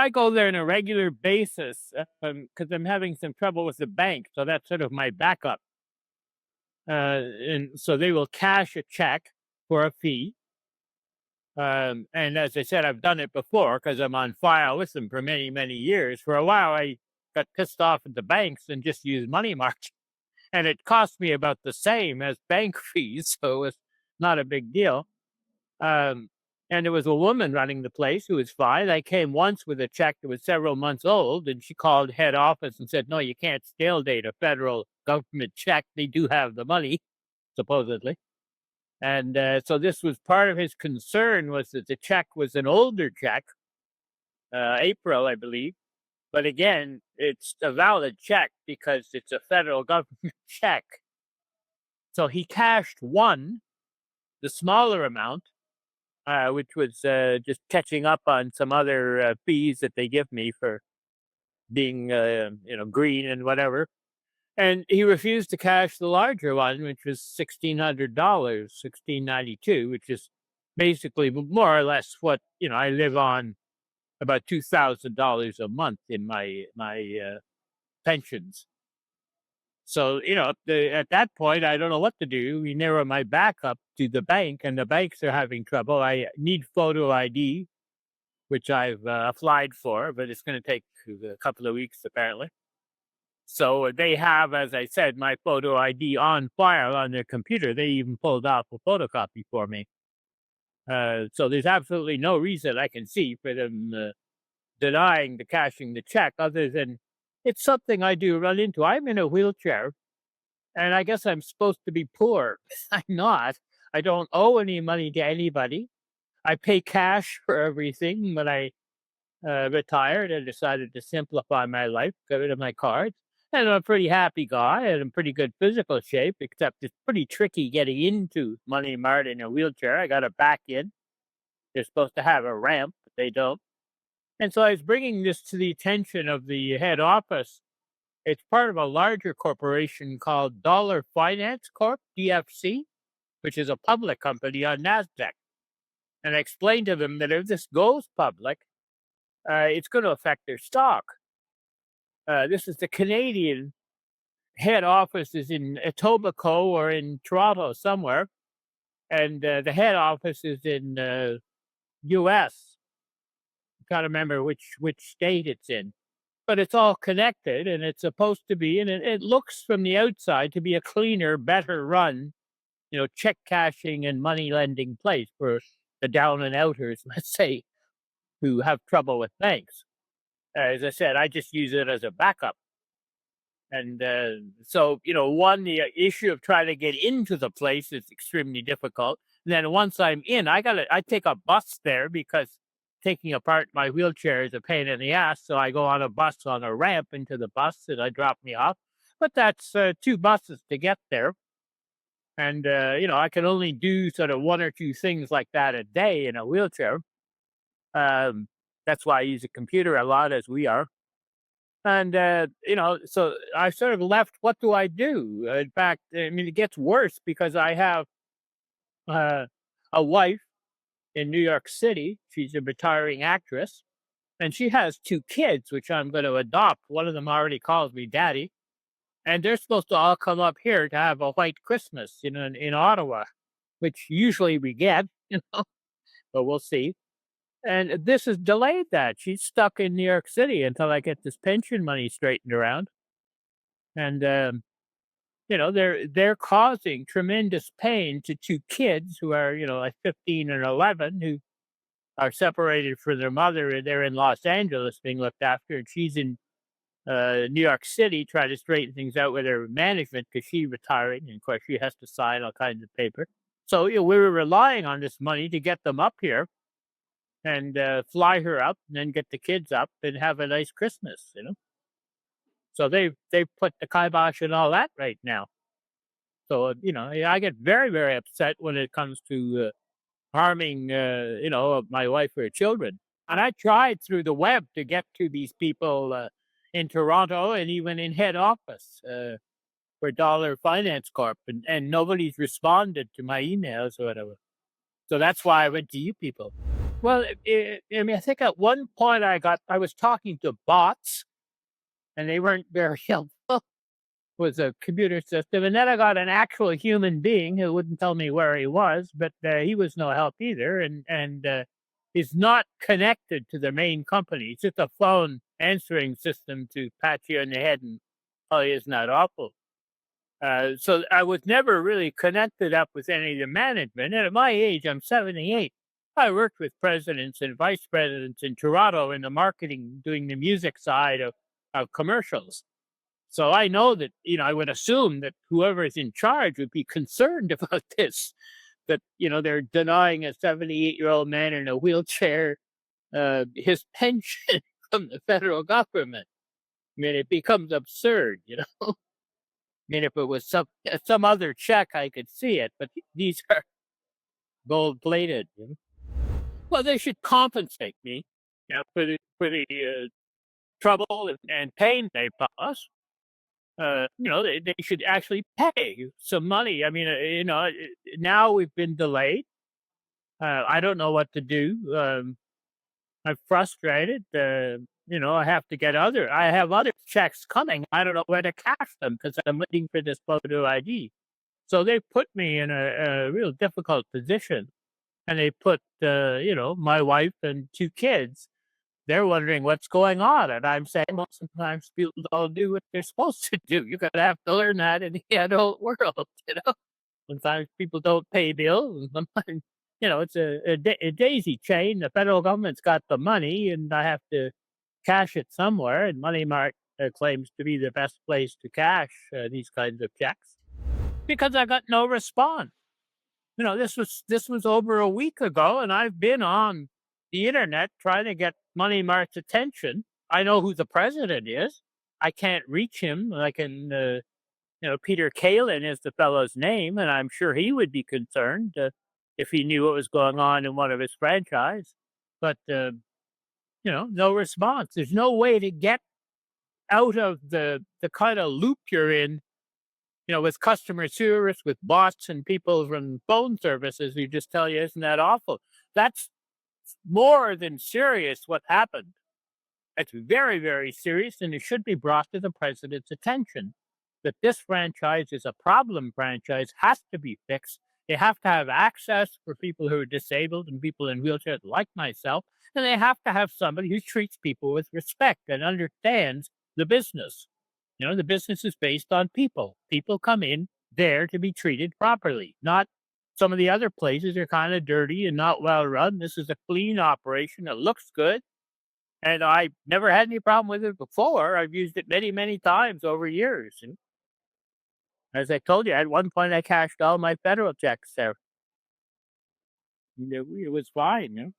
I go there on a regular basis because I'm having some trouble with the bank. So that's sort of my backup. And so they will cash a check for a fee. And as I said, I've done it before because I'm on file with them for many, many years. For a while, I got pissed off at the banks and just used Money Mart. And it cost me about the same as bank fees. So it was not a big deal. Um, and there was a woman running the place who was fine. I came once with a check that was several months old, and she called head office and said, "No, you can't stale date a federal government check. They do have the money, supposedly." And so this was part of his concern, was that the check was an older check, April, I believe. But again, it's a valid check because it's a federal government check. So he cashed one, the smaller amount, which was just catching up on some other fees that they give me for being, green and whatever. And he refused to cash the larger one, which was $1,600, 1692, which is basically more or less what I live on, about $2,000 a month in my pensions. So at that point, I don't know what to do. We narrow my backup to the bank, and the banks are having trouble. I need photo ID, which I've applied for, but it's going to take a couple of weeks apparently. So they have, as I said, my photo ID on file on their computer. They even pulled off a photocopy for me. So there's absolutely no reason I can see for them denying the cashing the check, other than it's something I do run into. I'm in a wheelchair, and I guess I'm supposed to be poor. I'm not. I don't owe any money to anybody. I pay cash for everything. When I retired, I decided to simplify my life, get rid of my cards. And I'm a pretty happy guy and in pretty good physical shape, except it's pretty tricky getting into Money Mart in a wheelchair. I got to back in. They're supposed to have a ramp, but they don't. And so I was bringing this to the attention of the head office. It's part of a larger corporation called Dollar Finance Corp, DFC, which is a public company on NASDAQ. And I explained to them that if this goes public, it's going to affect their stock. This is the Canadian head office is in Etobicoke or in Toronto somewhere, and the head office is in U.S. I can't remember which state it's in, but it's all connected, and it's supposed to be, and it looks from the outside to be a cleaner, better run, check cashing and money lending place for the down and outers, let's say, who have trouble with banks. As I said, I just use it as a backup. And so, the issue of trying to get into the place is extremely difficult. And then once I'm in, I take a bus there because taking apart my wheelchair is a pain in the ass. So I go on a bus on a ramp into the bus and I drop me off. But that's 2 buses to get there. And, I can only do sort of 1 or 2 things like that a day in a wheelchair. That's why I use a computer a lot, as we are. And, so I sort of left, what do I do? In fact, I mean, it gets worse because I have a wife in New York City. She's a retiring actress, and she has 2 kids, which I'm going to adopt. One of them already calls me daddy. And they're supposed to all come up here to have a white Christmas, in Ottawa, which usually we get, but we'll see. And this has delayed that. She's stuck in New York City until I get this pension money straightened around. And, they're causing tremendous pain to 2 kids who are, like 15 and 11, who are separated from their mother. And they're in Los Angeles being looked after. And she's in New York City trying to straighten things out with her management because she's retiring. And of course, she has to sign all kinds of paper. So, we were relying on this money to get them up here and fly her up and then get the kids up and have a nice Christmas, So they've put the kibosh and all that right now. So, I get very, very upset when it comes to harming, my wife or children. And I tried through the web to get to these people in Toronto and even in head office for Dollar Finance Corp. And nobody's responded to my emails or whatever. So that's why I went to you people. Well, I mean, I think at one point I was talking to bots, and they weren't very helpful with a computer system, and then I got an actual human being who wouldn't tell me where he was, but he was no help either, and he's not connected to the main company. It's just a phone answering system to pat you on the head and tell you isn't that awful. So I was never really connected up with any of the management. And at my age, I'm 78. I worked with presidents and vice presidents in Toronto in the marketing, doing the music side of commercials. So I know that, I would assume that whoever is in charge would be concerned about this, that, they're denying a 78-year-old man in a wheelchair his pension from the federal government. I mean, it becomes absurd. I mean, if it was some other check, I could see it, but these are gold plated. Well, they should compensate me, for the trouble and pain they caused. They should actually pay some money. I mean, now we've been delayed. I don't know what to do. I'm frustrated. I have other checks coming. I don't know where to cash them because I'm waiting for this photo ID. So they put me in a real difficult position, and they put, my wife and 2 kids. They're wondering what's going on, and I'm saying, well, sometimes people don't do what they're supposed to do. You're gonna have to learn that in the adult world, you know? Sometimes people don't pay bills, and sometimes, it's a daisy chain. The federal government's got the money, and I have to cash it somewhere, and Money Mart claims to be the best place to cash these kinds of checks because I got no response. This was over a week ago, and I've been on the internet trying to get Money Mart's attention. I know who the president is. I can't reach him. I can, Peter Kalin is the fellow's name, and I'm sure he would be concerned if he knew what was going on in one of his franchise. But no response. There's no way to get out of the kind of loop you're in, with customer service, with bots and people from phone services who just tell you, isn't that awful? That's more than serious what happened. It's very, very serious, and it should be brought to the president's attention that this franchise is a problem franchise, has to be fixed. They have to have access for people who are disabled and people in wheelchairs like myself, and they have to have somebody who treats people with respect and understands the business. The business is based on people. People come in there to be treated properly, not some of the other places are kind of dirty and not well run. This is a clean operation. It looks good. And I never had any problem with it before. I've used it many, many times over years. And as I told you, at one point I cashed all my federal checks there. It was fine.